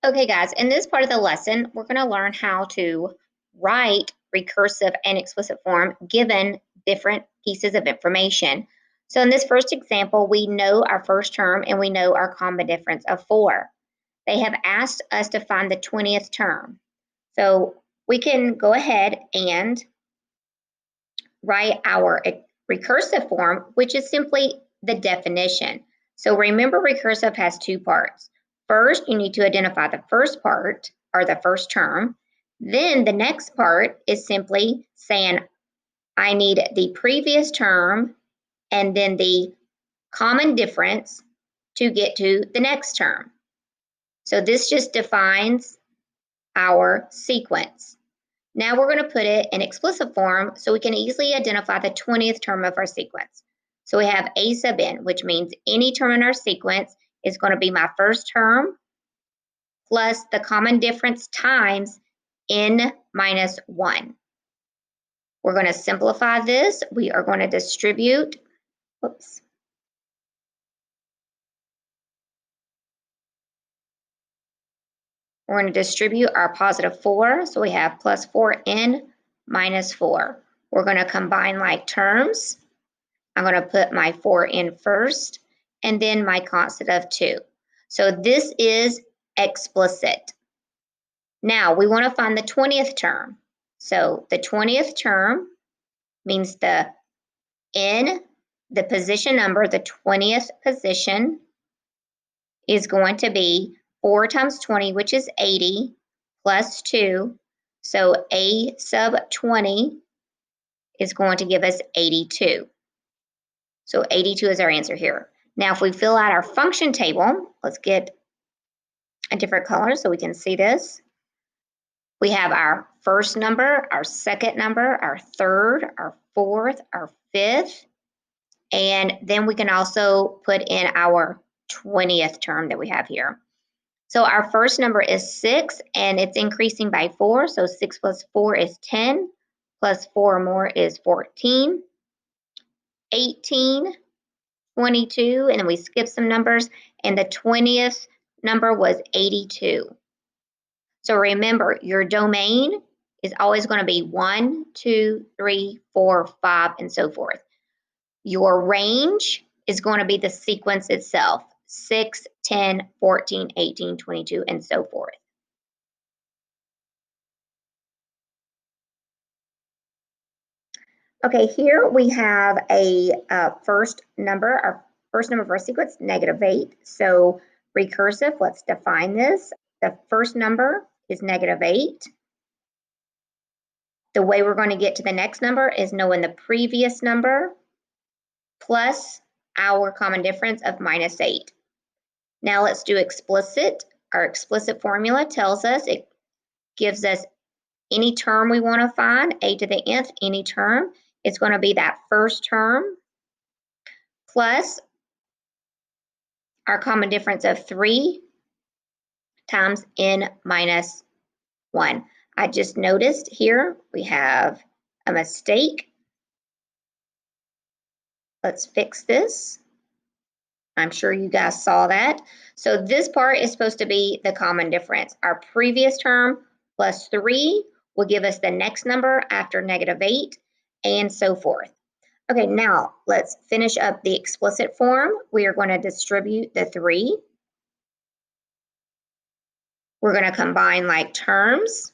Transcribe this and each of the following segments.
Okay, guys, in this part of the lesson, we're going to learn how to write recursive and explicit form given different pieces of information. So in this first example, we know our first term and we know our common difference of 4. They have asked us to find the 20th term. So we can go ahead and write our recursive form, which is simply the definition. So remember, recursive has two parts. First, you need to identify the first part, or the first term. Then the next part is simply saying, I need the previous term and then the common difference to get to the next term. So this just defines our sequence. Now we're going to put it in explicit form so we can easily identify the 20th term of our sequence. So we have A sub n, which means any term in our sequence is going to be my first term plus the common difference times n minus 1. We're going to simplify this. We are going to distribute, whoops. We're going to distribute our positive 4, so we have plus 4n minus 4. We're going to combine like terms. I'm going to put my 4 in first and then my constant of 2. So this is explicit. Now we want to find the 20th term. So the 20th term means the n, the position number, the 20th position is going to be 4 times 20, which is 80, plus 2. So A sub 20 is going to give us 82. So 82 is our answer here. Now, if we fill out our function table, let's get a different color so we can see this. We have our first number, our second number, our third, our fourth, our fifth, and then we can also put in our 20th term that we have here. So our first number is 6, and it's increasing by 4. So 6 plus 4 is 10, plus 4 more is 14, 18, 22, and then we skip some numbers, and the 20th number was 82. So remember, your domain is always going to be 1, 2, 3, 4, 5, and so forth. Your range is going to be the sequence itself, 6, 10, 14, 18, 22, and so forth. Okay, here we have a first number. Our first number of our sequence, -8. So recursive, let's define this. The first number is -8. The way we're going to get to the next number is knowing the previous number plus our common difference of -8. Now let's do explicit. Our explicit formula tells us, it gives us any term we want to find, a to the nth, any term. It's going to be that first term plus our common difference of 3 times n minus 1. I just noticed here we have a mistake. Let's fix this. I'm sure you guys saw that. So this part is supposed to be the common difference. Our previous term plus 3 will give us the next number after -8, and so forth. Okay, now let's finish up the explicit form. We are going to distribute the 3. We're going to combine like terms.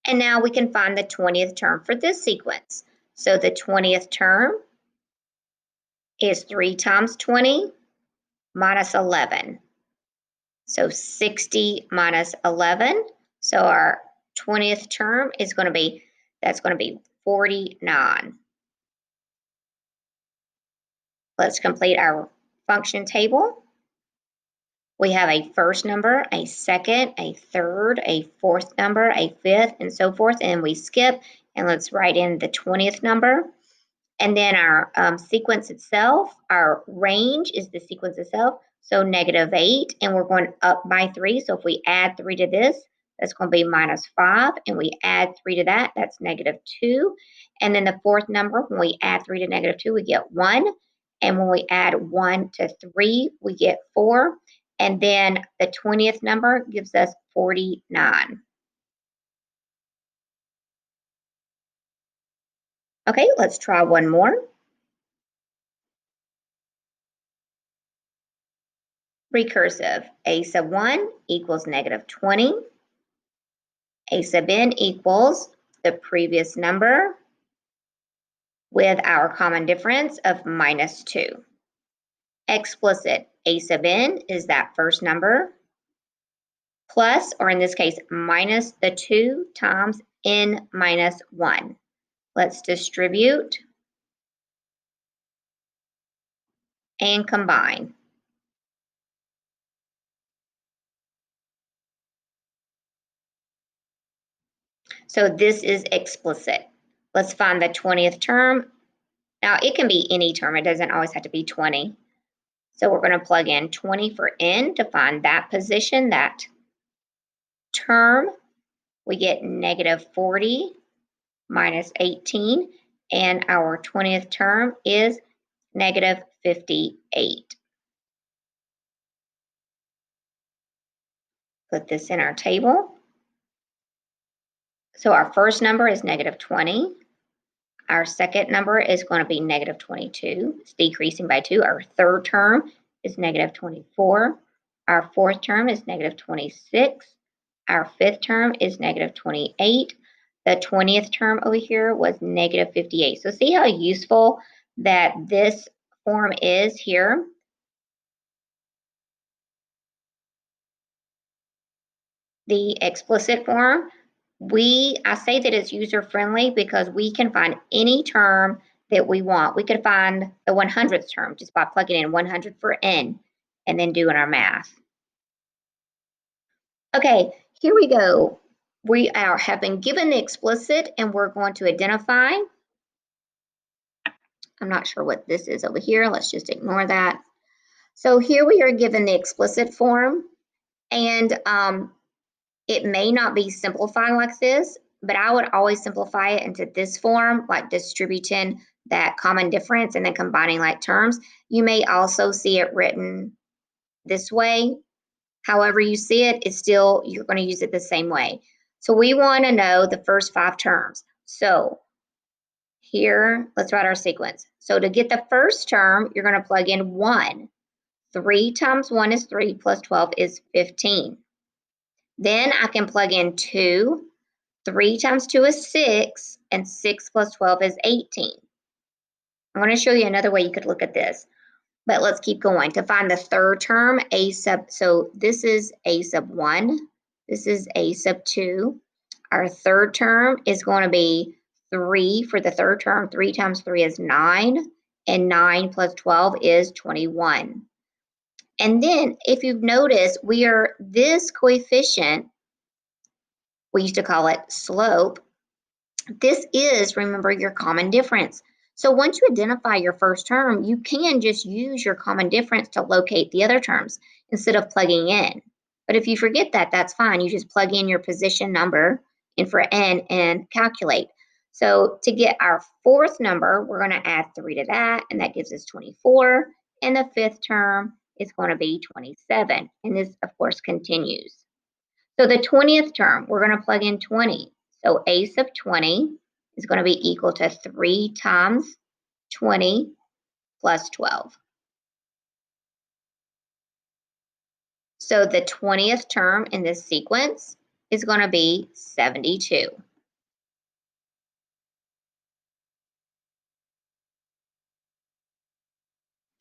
And now we can find the 20th term for this sequence. So the 20th term is 3 times 20 minus 11. So 60 minus 11. So our 20th term is going to be, that's going to be 49. Let's complete our function table. We have a first number, a second, a third, a fourth number, a fifth, and so forth, and we skip, and let's write in the 20th number. And then our sequence itself, our range is the sequence itself, so -8, and we're going up by 3, so if we add 3 to this, that's going to be -5, and we add 3 to that, that's -2. And then the fourth number, when we add 3 to -2, we get 1. And when we add 1 to 3, we get 4. And then the 20th number gives us 49. Okay, let's try one more. Recursive. A sub 1 equals negative 20. A sub n equals the previous number with our common difference of minus 2. Explicit. A sub n is that first number plus, or in this case, minus the 2 times n minus 1. Let's distribute and combine. So this is explicit. Let's find the 20th term. Now it can be any term, it doesn't always have to be 20. So we're going to plug in 20 for n to find that position, that term. We get negative 40 minus 18, and our 20th term is negative 58. Put this in our table. So our first number is negative 20. Our second number is going to be negative 22. It's decreasing by 2. Our third term is negative 24. Our fourth term is negative 26. Our fifth term is negative 28. The 20th term over here was negative 58. So see how useful that this form is here? The explicit form. I say that it's user-friendly because we can find any term that we want. We could find the 100th term just by plugging in 100 for n and then doing our math. Okay, here we go. We have been given the explicit and we're going to identify. I'm not sure what this is over here. Let's just ignore that. So here we are given the explicit form, and it may not be simplified like this, but I would always simplify it into this form, like distributing that common difference and then combining like terms. You may also see it written this way. However you see it, it's still, you're going to use it the same way. So we want to know the first 5 terms. So here, let's write our sequence. So to get the first term, you're going to plug in 1. 3 times 1 is 3 plus 12 is 15. Then I can plug in 2. 3 times 2 is 6, and 6 plus 12 is 18. I'm going to show you another way you could look at this, but let's keep going. To find the third term, so this is a sub 1, this is a sub 2. Our third term is going to be 3 for the third term. 3 times 3 is 9, and 9 plus 12 is 21. And then if you've noticed, this coefficient, we used to call it slope. This is, remember, your common difference. So once you identify your first term, you can just use your common difference to locate the other terms instead of plugging in. But if you forget that, that's fine. You just plug in your position number in for n and calculate. So to get our fourth number, we're going to add 3 to that, and that gives us 24. And the fifth term is going to be 27. And this, of course, continues. So the 20th term, we're going to plug in 20. So a sub 20 is going to be equal to 3 times 20 plus 12. So the 20th term in this sequence is going to be 72.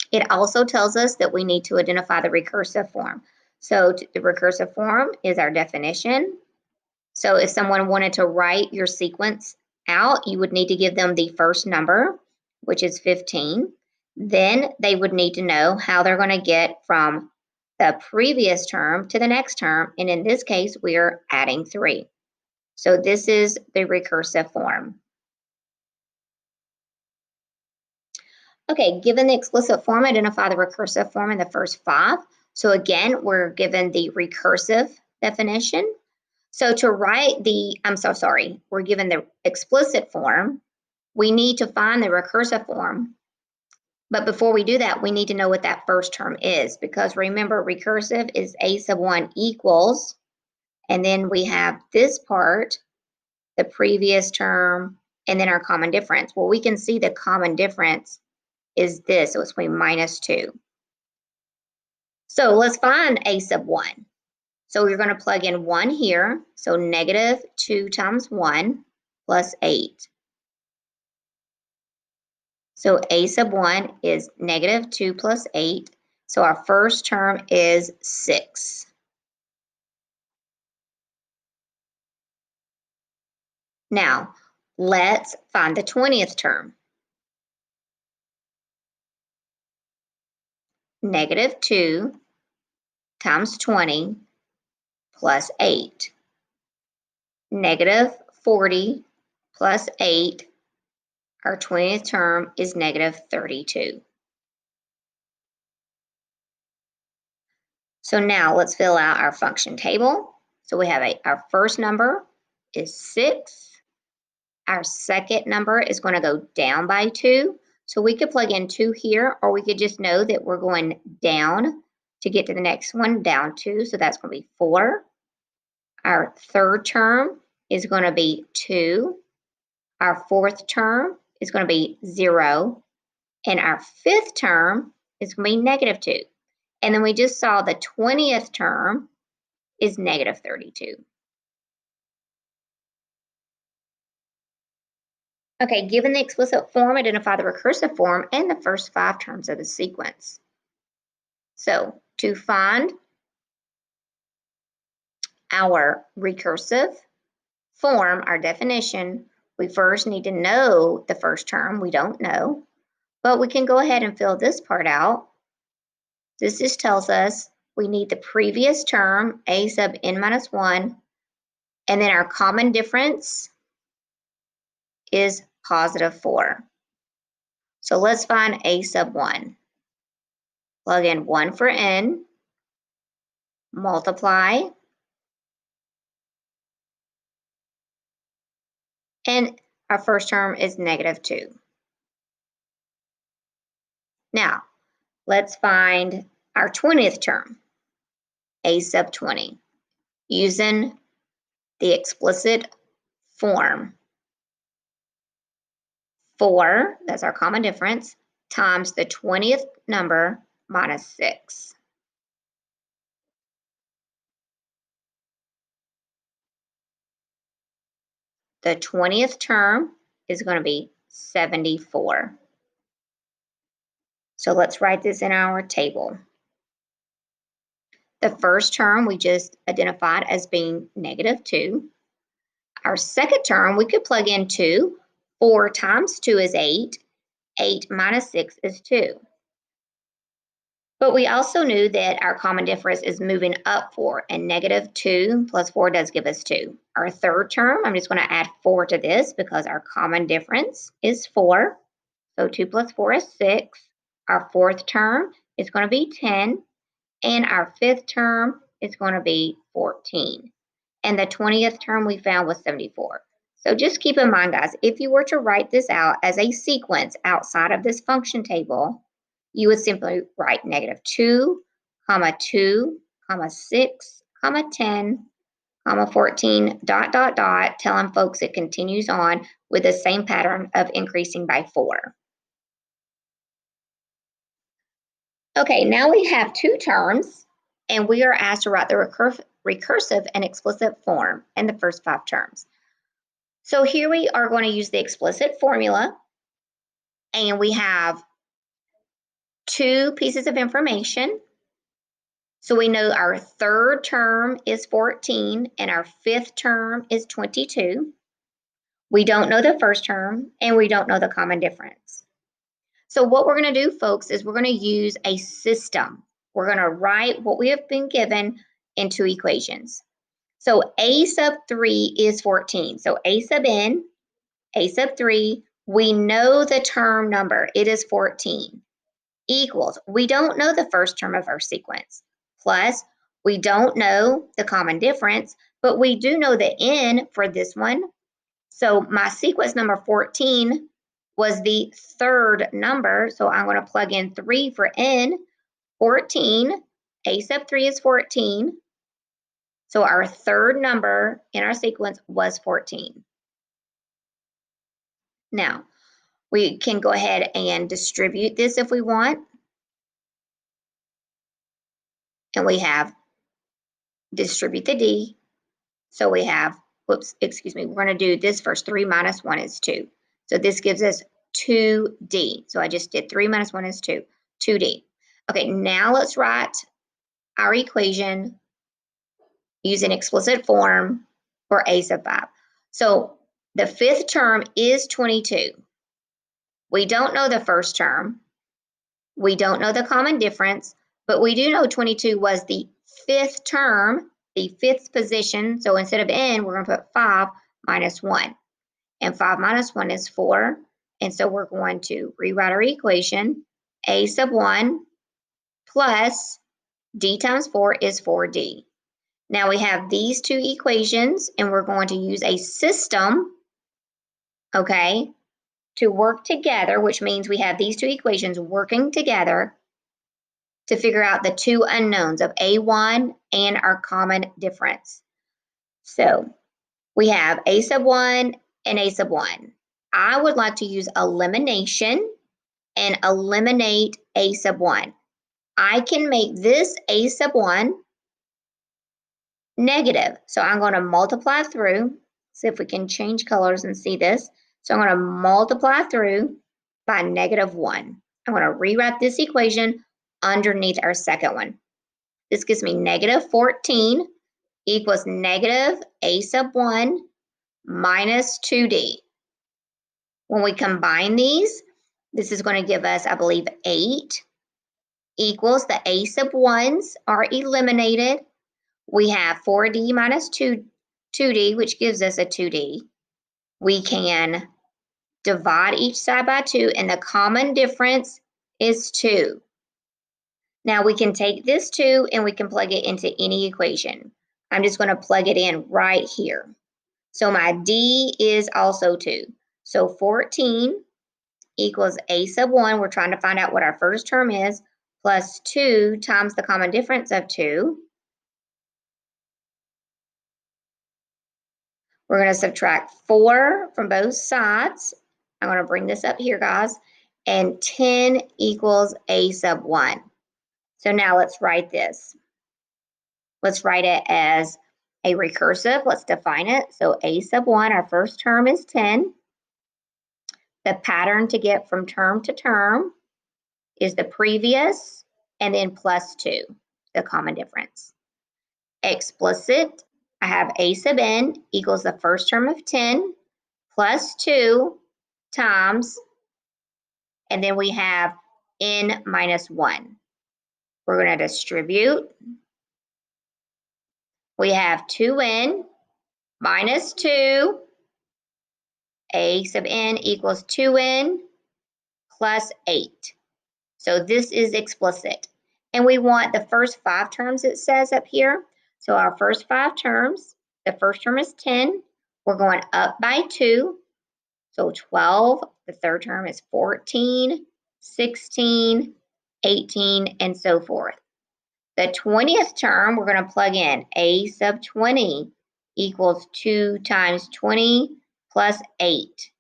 It also tells us that we need to identify the recursive form. So the recursive form is our definition. So if someone wanted to write your sequence out, you would need to give them the first number, which is 15. Then they would need to know how they're going to get from the previous term to the next term. And in this case, we're adding 3. So this is the recursive form. Okay, given the explicit form, identify the recursive form in the first 5. So again, we're given the recursive definition. So to write we're given the explicit form. We need to find the recursive form. But before we do that, we need to know what that first term is, because remember, recursive is a sub 1 equals, and then we have this part, the previous term, and then our common difference. Well, we can see the common difference is this, so it's going to be minus 2. So let's find a sub 1. So we're going to plug in 1 here, so negative 2 times 1 plus 8. So a sub 1 is negative 2 plus 8. So our first term is 6. Now, let's find the 20th term. Negative 2 times 20 plus 8. Negative 40 plus 8. Our 20th term is negative 32. So now let's fill out our function table. So we have our first number is 6. Our second number is going to go down by 2. So we could plug in 2 here, or we could just know that we're going down to get to the next one, down 2. So that's going to be 4. Our third term is going to be 2. Our fourth term is going to be 0. And our fifth term is going to be negative 2. And then we just saw the 20th term is negative 32. Okay, given the explicit form, identify the recursive form and the first 5 terms of the sequence. So to find our recursive form, our definition, we first need to know the first term. We don't know, but we can go ahead and fill this part out. This just tells us we need the previous term, a sub n minus 1, and then our common difference is positive 4. So let's find a sub 1. Plug in 1 for n, multiply, and our first term is negative 2. Now, let's find our 20th term, a sub 20, using the explicit form. 4, that's our common difference, times the 20th number minus 6. The 20th term is going to be 74. So let's write this in our table. The first term we just identified as being negative 2. Our second term, we could plug in 2. 4 times 2 is 8. 8 minus 6 is 2. But we also knew that our common difference is moving up 4, and negative 2 plus 4 does give us 2. Our third term, I'm just going to add 4 to this because our common difference is 4. So 2 plus 4 is 6. Our fourth term is going to be 10. And our fifth term is going to be 14. And the 20th term we found was 74. So just keep in mind, guys, if you were to write this out as a sequence outside of this function table, you would simply write negative 2, comma 2, comma 6, comma 10, comma 14, dot, dot, dot, telling folks it continues on with the same pattern of increasing by 4. Okay, now we have 2 terms, and we are asked to write the recursive and explicit form in the first 5 terms. So here we are going to use the explicit formula, and we have 2 pieces of information. So we know our third term is 14, and our fifth term is 22. We don't know the first term, and we don't know the common difference. So what we're going to do, folks, is we're going to use a system. We're going to write what we have been given into equations. So a sub 3 is 14. So a sub n, a sub 3, we know the term number. It is 14. Equals, we don't know the first term of our sequence. Plus, we don't know the common difference, but we do know the n for this one. So my sequence number 14 was the third number. So I'm going to plug in 3 for n, 14. A sub 3 is 14. So our third number in our sequence was 14. Now, we can go ahead and distribute this if we want. And we have distribute the D. So we have, whoops, excuse me, we're going to do this first. 3 minus 1 is 2. So this gives us 2D. So I just did 3 minus 1 is 2, 2D. Okay, now let's write our equation using explicit form for a sub 5. So the fifth term is 22. We don't know the first term. We don't know the common difference, but we do know 22 was the fifth term, the fifth position. So instead of n, we're going to put 5 minus 1. And 5 minus 1 is 4. And so we're going to rewrite our equation. A sub 1 plus d times 4 is 4d. Now we have these two equations, and we're going to use a system, okay, to work together, which means we have these two equations working together to figure out the two unknowns of A1 and our common difference. So we have A sub 1 and A sub 1. I would like to use elimination and eliminate A sub 1. I can make this A sub 1 negative. So I'm going to multiply through. See if we can change colors and see this. So I'm going to multiply through by negative 1. I'm going to rewrite this equation underneath our second one. This gives me negative 14 equals negative A sub 1 minus 2D. When we combine these, this is going to give us, I believe, 8 equals the A sub 1s are eliminated. We have 4D minus 2D, which gives us a 2D. We can divide each side by 2, and the common difference is 2. Now we can take this 2 and we can plug it into any equation. I'm just going to plug it in right here. So my D is also 2. So 14 equals A sub 1. We're trying to find out what our first term is, plus 2 times the common difference of 2. We're going to subtract 4 from both sides. I'm going to bring this up here, guys. And 10 equals A sub 1. So now let's write this. Let's write it as a recursive. Let's define it. So A sub 1, our first term is 10. The pattern to get from term to term is the previous and then plus 2, the common difference. Explicit, I have A sub n equals the first term of 10 plus 2 times, and then we have n minus 1. We're going to distribute. We have 2n minus 2. A sub n equals 2n plus 8. So this is explicit. And we want the first 5 terms, it says up here. So our first 5 terms, the first term is 10. We're going up by 2. So 12, the third term is 14, 16, 18, and so forth. The 20th term, we're going to plug in A sub 20 equals 2 times 20 plus 8.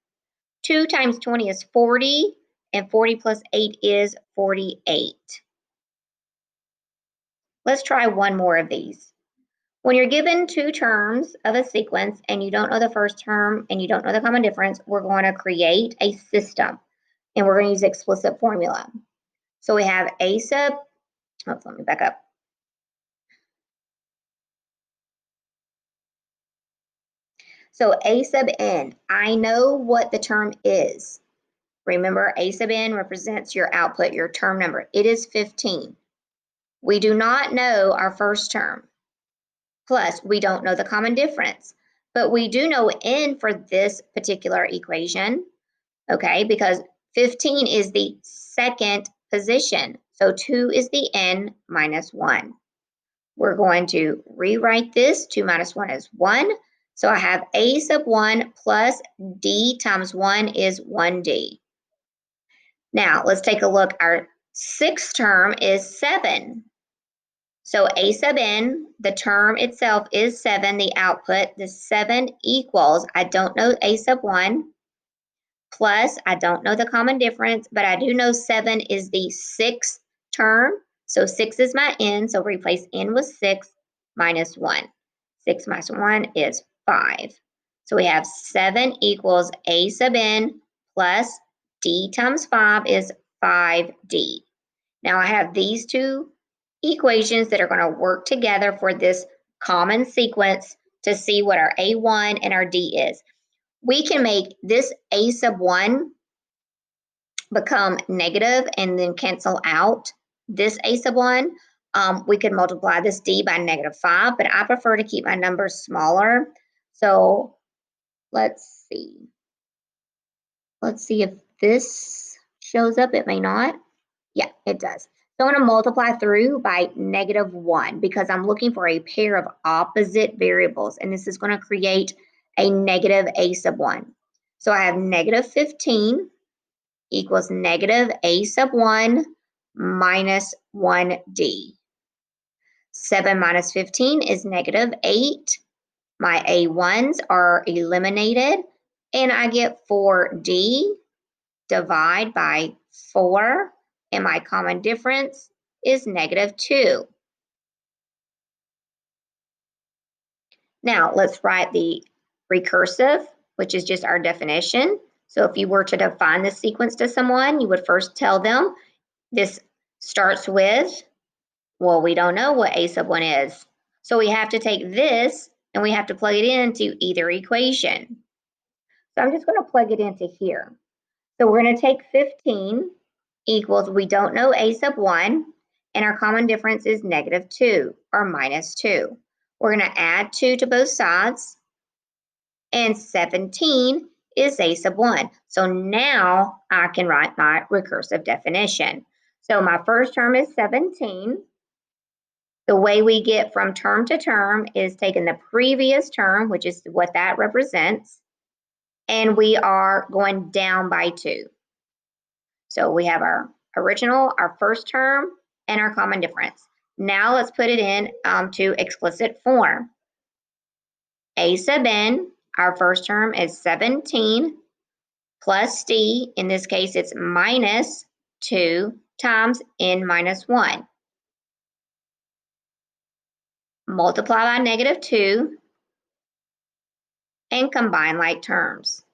2 times 20 is 40, and 40 plus 8 is 48. Let's try one more of these. When you're given 2 terms of a sequence and you don't know the first term and you don't know the common difference, we're going to create a system, and we're going to use explicit formula. So we have A sub, let me back up. So A sub n, I know what the term is. Remember, A sub n represents your output, your term number. It is 15. We do not know our first term. Plus, we don't know the common difference. But we do know n for this particular equation, okay, because 15 is the second position. So 2 is the n minus 1. We're going to rewrite this. 2 minus 1 is 1. So I have A sub 1 plus D times 1 is 1D. Now, let's take a look. Our sixth term is 7. So a sub n, the term itself is 7, the output, the 7 equals, I don't know a sub 1, plus I don't know the common difference, but I do know 7 is the sixth term. So 6 is my n, so replace n with 6 minus 1. 6 minus 1 is 5. So we have 7 equals a sub n plus d times 5 is 5d. Now I have these two equations that are going to work together for this common sequence to see what our A1 and our D is. We can make this A sub 1 become negative and then cancel out this A sub 1. We could multiply this D by -5, but I prefer to keep my numbers smaller. So let's see. Let's see if this shows up. It may not. Yeah, it does. So I'm going to multiply through by -1 because I'm looking for a pair of opposite variables, and this is going to create a negative a sub 1. So I have -15 equals negative a sub 1 minus 1d. 7 minus 15 is -8. My a1s are eliminated, and I get 4d. Divide by 4, and my common difference is -2. Now, let's write the recursive, which is just our definition. So if you were to define this sequence to someone, you would first tell them this starts with, well, we don't know what a sub 1 is. So we have to take this and we have to plug it into either equation. So I'm just going to plug it into here. So we're going to take 15 equals, we don't know a sub 1, and our common difference is -2 or -2. We're going to add 2 to both sides, and 17 is a sub 1. So now I can write my recursive definition. So my first term is 17. The way we get from term to term is taking the previous term, which is what that represents, and we are going down by 2. So we have our original, our first term, and our common difference. Now let's put it in to explicit form. A sub n, our first term is 17 plus d, in this case it's -2 times n minus 1. Multiply by -2 and combine like terms.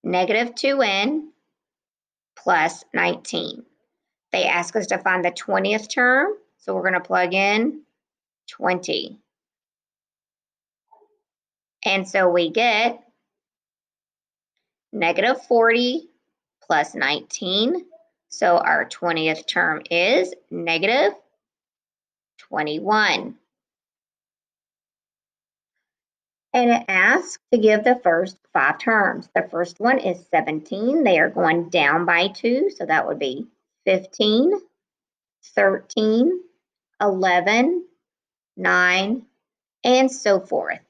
-2n plus 19. They ask us to find the 20th term, so we're going to plug in 20. And so we get -40 plus 19. So our 20th term is -21. And it asks to give the first 5 terms. The first one is 17. They are going down by 2, so that would be 15, 13, 11, 9, and so forth.